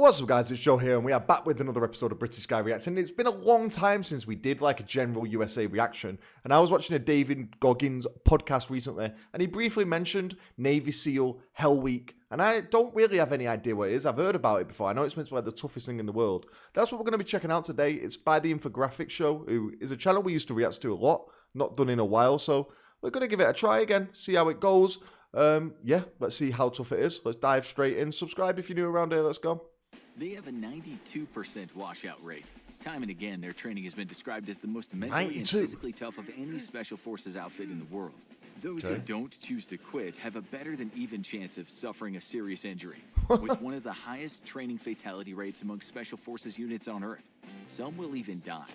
What's up guys, it's Joe here and we are back with another episode of British Guy Reacts, and it's been a long time since we did like a general USA reaction, and I was watching a David Goggins podcast recently and he briefly mentioned Navy SEAL Hell Week, and I don't really have any idea what it is. I've heard about it before. I know it's meant to be like the toughest thing in the world. That's what we're going to be checking out today. It's by the Infographics Show, who is a channel we used to react to a lot, not done in a while, so we're going to give it a try again, see how it goes. Yeah, let's see how tough it is. Let's dive straight in. Subscribe if you're new around here. Let's go. They have a 92% washout rate. Time and again, their training has been described as the most mentally 92. and physically tough of any special forces outfit in the world. Those who don't choose to quit have a better than even chance of suffering a serious injury, with one of the highest training fatality rates among special forces units on Earth. Some will even die.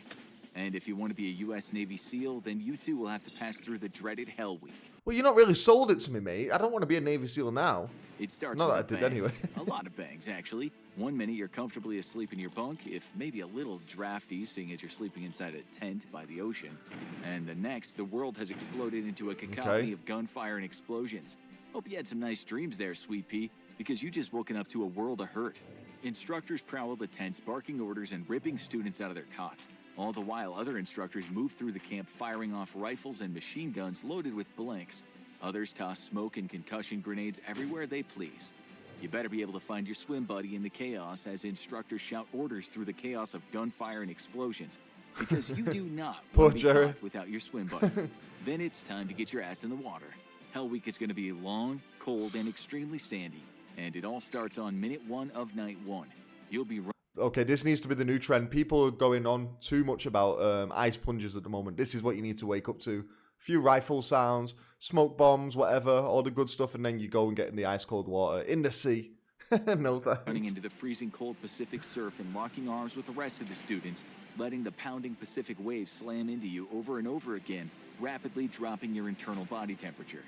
And if you want to be a U.S. Navy SEAL, then you too will have to pass through the dreaded Hell Week. Well, you're not really sold it to me, mate. I don't want to be a Navy SEAL now. It starts Not with that I a did bang. anyway. A lot of bangs, actually. One minute you're comfortably asleep in your bunk, if maybe a little drafty, seeing as you're sleeping inside a tent by the ocean. And the next, the world has exploded into a cacophony of gunfire and explosions. Hope you had some nice dreams there, Sweet Pea, because you just woken up to a world of hurt. Instructors prowl the tents, barking orders and ripping students out of their cots. All the while, other instructors move through the camp firing off rifles and machine guns loaded with blanks. Others toss smoke and concussion grenades everywhere they please. You better be able to find your swim buddy in the chaos as instructors shout orders through the chaos of gunfire and explosions, because you do not want to be caught without your swim buddy. Then it's time to get your ass in the water. Hell Week is going to be long, cold, and extremely sandy, and it all starts on minute 1 of night 1. You'll be Okay, this needs to be the new trend. People are going on too much about ice plunges at the moment. This is what you need to wake up to. A few rifle sounds, smoke bombs, whatever, all the good stuff, and then you go and get in the ice cold water in the sea. No thanks. Running into the freezing cold Pacific surf and locking arms with the rest of the students, letting the pounding Pacific waves slam into you over and over again, rapidly dropping your internal body temperature.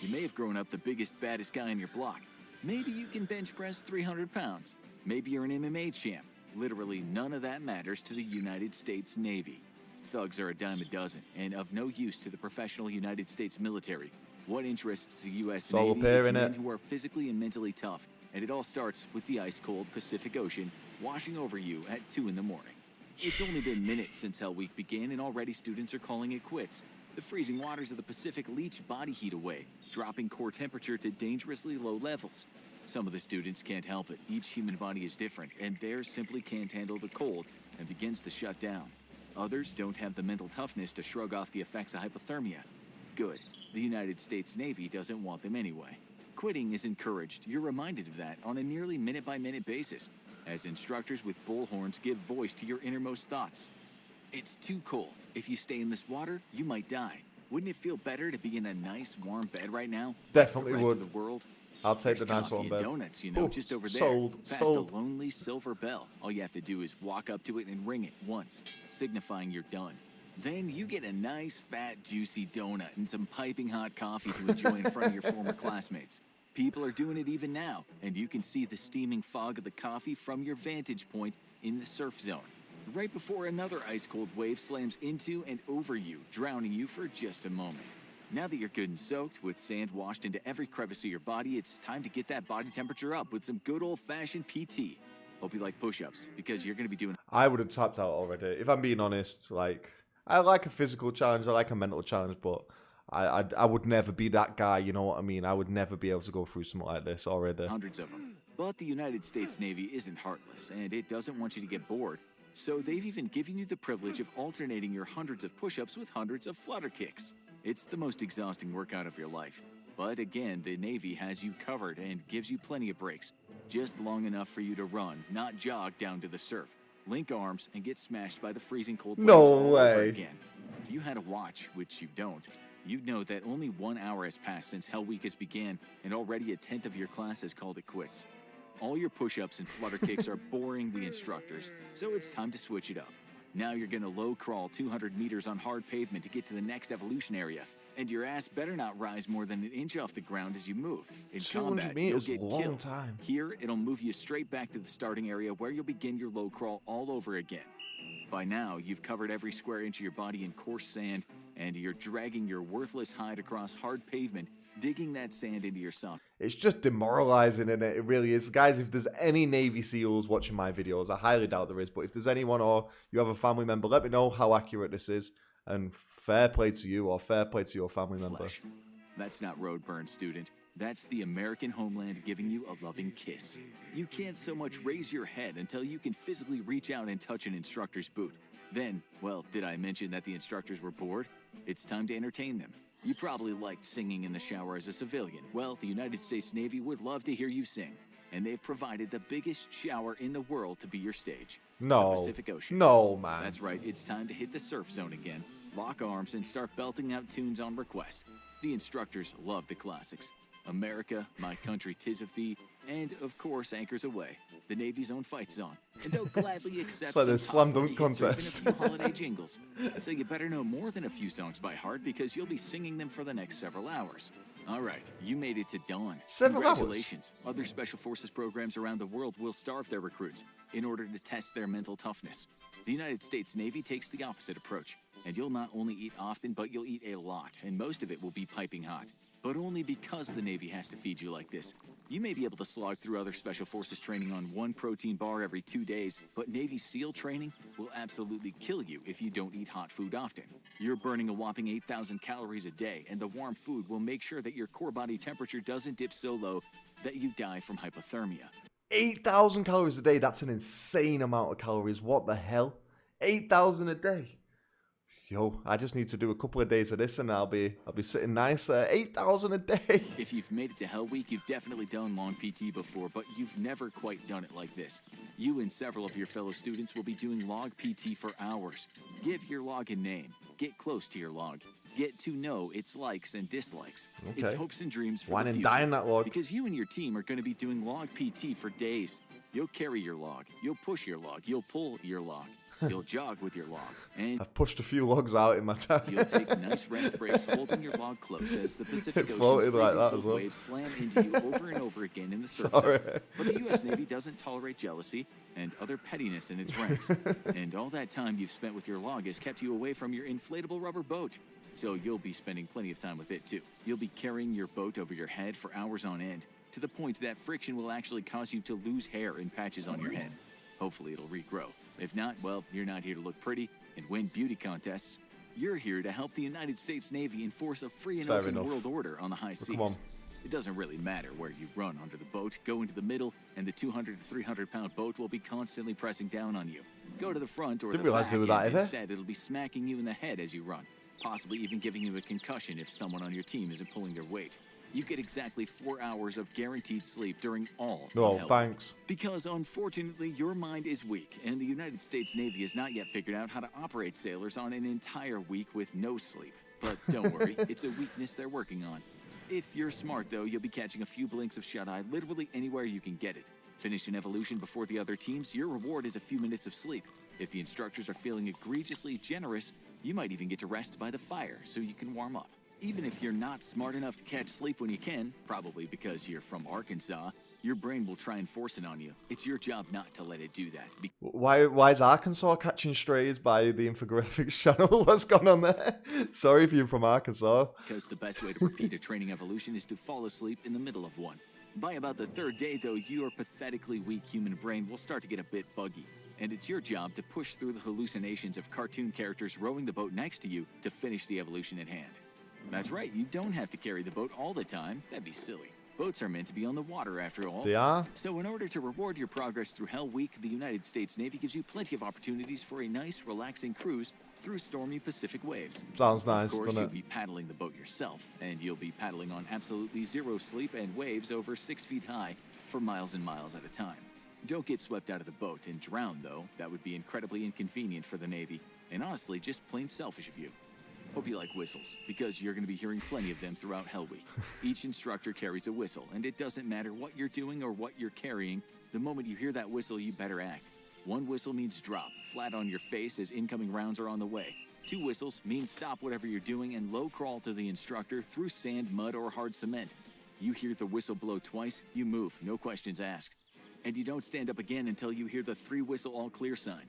You may have grown up the biggest, baddest guy in your block. Maybe you can bench press 300 pounds. Maybe you're an MMA champ. Literally none of that matters to the United States Navy. Thugs are a dime a dozen and of no use to the professional United States military. What interests the U.S. Navy is men who are physically and mentally tough, and it all starts with the ice-cold Pacific Ocean washing over you at 2 in the morning. It's only been minutes since Hell Week began, and already students are calling it quits. The freezing waters of the Pacific leach body heat away, dropping core temperature to dangerously low levels. Some of the students can't help it. Each human body is different, and theirs simply can't handle the cold and begins to shut down. Others don't have the mental toughness to shrug off the effects of hypothermia. Good. The United States Navy doesn't want them anyway. Quitting is encouraged. You're reminded of that on a nearly minute-by-minute basis, as instructors with bullhorns give voice to your innermost thoughts. It's too cold. If you stay in this water, you might die. Wouldn't it feel better to be in a nice, warm bed right now? Definitely the rest would. Of the world? I'll take There's the nice coffee one, and bed. donuts, you know, just over there. Past a lonely silver bell. All you have to do is walk up to it and ring it once, signifying you're done. Then you get a nice, fat, juicy donut and some piping hot coffee to enjoy in front of your former classmates. People are doing it even now, and you can see the steaming fog of the coffee from your vantage point in the surf zone, right before another ice-cold wave slams into and over you, drowning you for just a moment. Now that you're good and soaked, with sand washed into every crevice of your body, it's time to get that body temperature up with some good old-fashioned PT. Hope you like push-ups, because you're going to be doing... I would have tapped out already. If I'm being honest, like, I like a physical challenge, I like a mental challenge, but I would never be that guy, you know what I mean? I would never be able to go through something like this already. Hundreds of them. But the United States Navy isn't heartless, and it doesn't want you to get bored. So they've even given you the privilege of alternating your hundreds of push-ups with hundreds of flutter kicks. It's the most exhausting workout of your life. But again, the Navy has you covered and gives you plenty of breaks. Just long enough for you to run, not jog down to the surf. Link arms and get smashed by the freezing cold waves all over again. If you had a watch, which you don't, you'd know that only 1 hour has passed since Hell Week has began, and already a tenth of your class has called it quits. All your push-ups and flutter kicks are boring the instructors, so it's time to switch it up. Now you're gonna low crawl 200 meters on hard pavement to get to the next evolution area, and your ass better not rise more than an inch off the ground as you move. In combat, you'll get killed. Here, it'll move you straight back to the starting area where you'll begin your low crawl all over again. By now, you've covered every square inch of your body in coarse sand, and you're dragging your worthless hide across hard pavement, digging that sand into your sock. It's just demoralizing, and it really is. Guys, if there's any Navy SEALs watching my videos, I highly doubt there is, but if there's anyone or you have a family member, let me know how accurate this is, and fair play to you or fair play to your family member. Flesh. That's not road burn, student. That's the American homeland giving you a loving kiss. You can't so much raise your head until you can physically reach out and touch an instructor's boot. Then, well, did I mention that the instructors were bored? It's time to entertain them. You probably liked singing in the shower as a civilian. Well, the United States Navy would love to hear you sing. And they've provided the biggest shower in the world to be your stage. No. The Pacific Ocean. No, man. That's right, it's time to hit the surf zone again. Lock arms and start belting out tunes on request. The instructors love the classics. America, My Country 'Tis of Thee, and of course Anchors Aweigh, the Navy's own fight song. And they'll gladly accept It's like the some slam dunk top 40 hits or contest. even a few holiday jingles. So you better know more than a few songs by heart because you'll be singing them for the next several hours. All right, you made it to dawn. Several hours? Congratulations. Other special forces programs around the world will starve their recruits in order to test their mental toughness. The United States Navy takes the opposite approach, and you'll not only eat often, but you'll eat a lot, and most of it will be piping hot. But only because the Navy has to feed you like this. You may be able to slog through other special forces training on one protein bar every 2 days, but Navy SEAL training will absolutely kill you if you don't eat hot food often. You're burning a whopping 8,000 calories a day, and the warm food will make sure that your core body temperature doesn't dip so low that you die from hypothermia. 8,000 calories a day. That's an insane amount of calories. What the hell? 8,000 a day. Yo, I just need to do a couple of days of this and I'll be sitting nice. 8,000 a day. If you've made it to Hell Week, you've definitely done long PT before, but you've never quite done it like this. You and several of your fellow students will be doing log PT for hours. Give your log a name. Get close to your log. Get to know its likes and dislikes. Okay. Its hopes and dreams for Wine the and future. dine that log. Because you and your team are going to be doing log PT for days. You'll carry your log. You'll push your log. You'll pull your log. You'll jog with your log. And I've pushed a few logs out in my time. you'll take nice rest breaks holding your log close as the Pacific It Ocean's floated like freezing that cold as well. waves slam into you over and over again in the surf Sorry. zone. But the U.S. Navy doesn't tolerate jealousy and other pettiness in its ranks. And all that time you've spent with your log has kept you away from your inflatable rubber boat. So you'll be spending plenty of time with it too. You'll be carrying your boat over your head for hours on end, to the point that friction will actually cause you to lose hair in patches on your head. Hopefully it'll regrow. If not, well, you're not here to look pretty and win beauty contests. You're here to help the United States Navy enforce a free and Fair open enough. world order on the high seas. come on. It doesn't really matter where you run under the boat. Go into the middle, and the 200 to 300-pound boat will be constantly pressing down on you. Go to the front or Didn't the realize back, they were and that heavy. instead it'll be smacking you in the head as you run, possibly even giving you a concussion if someone on your team isn't pulling their weight. You get exactly 4 hours of guaranteed sleep during all No, of Hell. thanks. Because unfortunately, your mind is weak, and the United States Navy has not yet figured out how to operate sailors on an entire week with no sleep. But don't worry, it's a weakness they're working on. If you're smart, though, you'll be catching a few blinks of shut-eye literally anywhere you can get it. Finish an evolution before the other teams, your reward is a few minutes of sleep. If the instructors are feeling egregiously generous, you might even get to rest by the fire so you can warm up. Even if you're not smart enough to catch sleep when you can, probably because you're from Arkansas, your brain will try and force it on you. It's your job not to let it do that. Why is Arkansas catching strays by the infographics channel? What's going on there? Sorry if you're from Arkansas. Because the best way to repeat a training evolution is to fall asleep in the middle of one. By about the third day, though, your pathetically weak human brain will start to get a bit buggy. And it's your job to push through the hallucinations of cartoon characters rowing the boat next to you to finish the evolution at hand. That's right, you don't have to carry the boat all the time. That'd be silly. Boats are meant to be on the water after all. They are? So in order to reward your progress through Hell Week, the United States Navy gives you plenty of opportunities for a nice, relaxing cruise through stormy Pacific waves. Sounds nice, Of course, doesn't you'll it? be paddling the boat yourself, and you'll be paddling on absolutely zero sleep and waves over 6 feet high for miles and miles at a time. Don't get swept out of the boat and drown, though. That would be incredibly inconvenient for the Navy, and honestly, just plain selfish of you. Hope you like whistles, because you're going to be hearing plenty of them throughout Hell Week. Each instructor carries a whistle, and it doesn't matter what you're doing or what you're carrying. The moment you hear that whistle, you better act. One whistle means drop, flat on your face as incoming rounds are on the way. 2 whistles means stop whatever you're doing and low crawl to the instructor through sand, mud, or hard cement. You hear the whistle blow twice, you move, no questions asked. And you don't stand up again until you hear the 3-whistle all clear sign.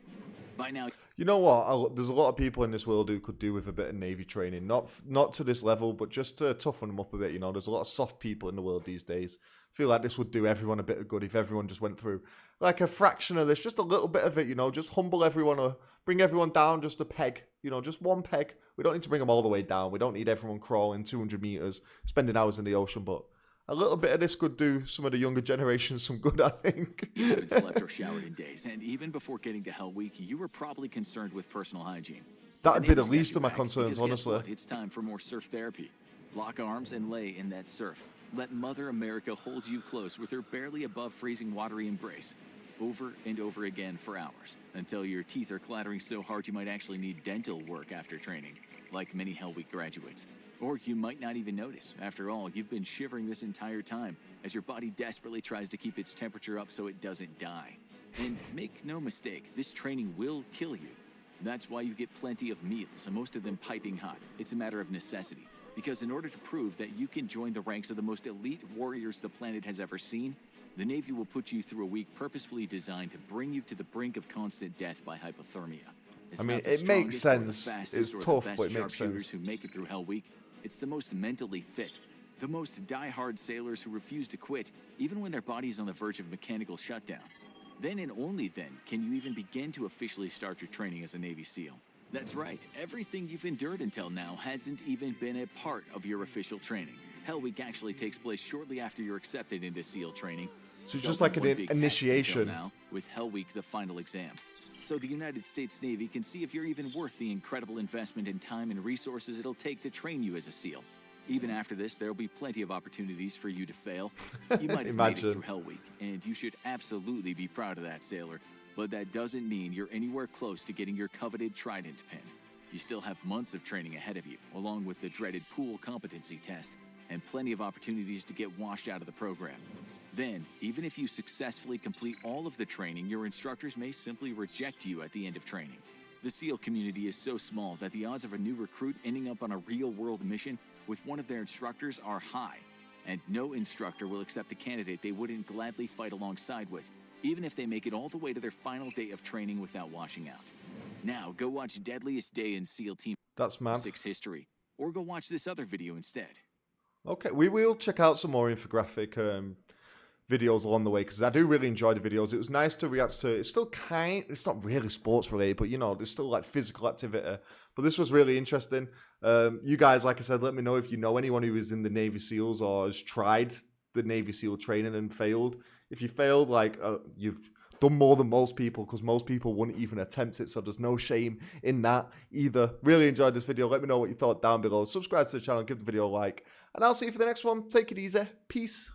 By now, You know what? There's a lot of people in this world who could do with a bit of Navy training. Not to this level, but just to toughen them up a bit. You know, there's a lot of soft people in the world these days. I feel like this would do everyone a bit of good if everyone just went through like a fraction of this, just a little bit of it. You know, just humble everyone or bring everyone down just a peg. You know, just one peg. We don't need to bring them all the way down. We don't need everyone crawling 200 meters, spending hours in the ocean, but a little bit of this could do some of the younger generations some good, I think. you haven't slept or showered in days, and even before getting to Hell Week, you were probably concerned with personal hygiene. That'd be the Navy's got least your of my back, concerns, because guess honestly. what? It's time for more surf therapy. Lock arms and lay in that surf. Let Mother America hold you close with her barely above freezing watery embrace, over and over again for hours, until your teeth are clattering so hard you might actually need dental work after training, like many Hell Week graduates. Or you might not even notice. After all, you've been shivering this entire time as your body desperately tries to keep its temperature up so it doesn't die. And make no mistake, this training will kill you. That's why you get plenty of meals, and most of them piping hot. It's a matter of necessity. Because in order to prove that you can join the ranks of the most elite warriors the planet has ever seen, the Navy will put you through a week purposefully designed to bring you to the brink of constant death by hypothermia. It's I mean, not the it makes strongest or the sense. fastest It's or the tough, best but it makes sharpshooters sense. who make it through Hell Week. It's the most mentally fit, the most die-hard sailors who refuse to quit, even when their body is on the verge of mechanical shutdown. Then and only then can you even begin to officially start your training as a Navy SEAL. That's right, everything you've endured until now hasn't even been a part of your official training. Hell Week actually takes place shortly after you're accepted into SEAL training. So it's just like an One big test initiation. until now, with Hell Week the final exam. So the United States Navy can see if you're even worth the incredible investment in time and resources it'll take to train you as a SEAL. Even after this, there'll be plenty of opportunities for you to fail. You might have made it Imagine. through Hell Week, and you should absolutely be proud of that, sailor. But that doesn't mean you're anywhere close to getting your coveted Trident pin. You still have months of training ahead of you, along with the dreaded pool competency test, and plenty of opportunities to get washed out of the program. Then, even if you successfully complete all of the training, your instructors may simply reject you at the end of training. The SEAL community is so small that the odds of a new recruit ending up on a real-world mission with one of their instructors are high, and no instructor will accept a candidate they wouldn't gladly fight alongside with, even if they make it all the way to their final day of training without washing out. Now, go watch Deadliest Day in SEAL Team That's mad. 6 history, or go watch this other video instead. Okay, we will check out some more infographic videos along the way because I do really enjoy the videos. It was nice to react to. It's still it's not really sports related, but you know, there's still like physical activity. But this was really interesting. You guys, like I said, let me know if you know anyone who is in the Navy SEALs or has tried the Navy SEAL training and failed. If you failed, like you've done more than most people because most people wouldn't even attempt it. So there's no shame in that either. Really enjoyed this video. Let me know what you thought down below. Subscribe to the channel, give the video a like, and I'll see you for the next one. Take it easy. Peace.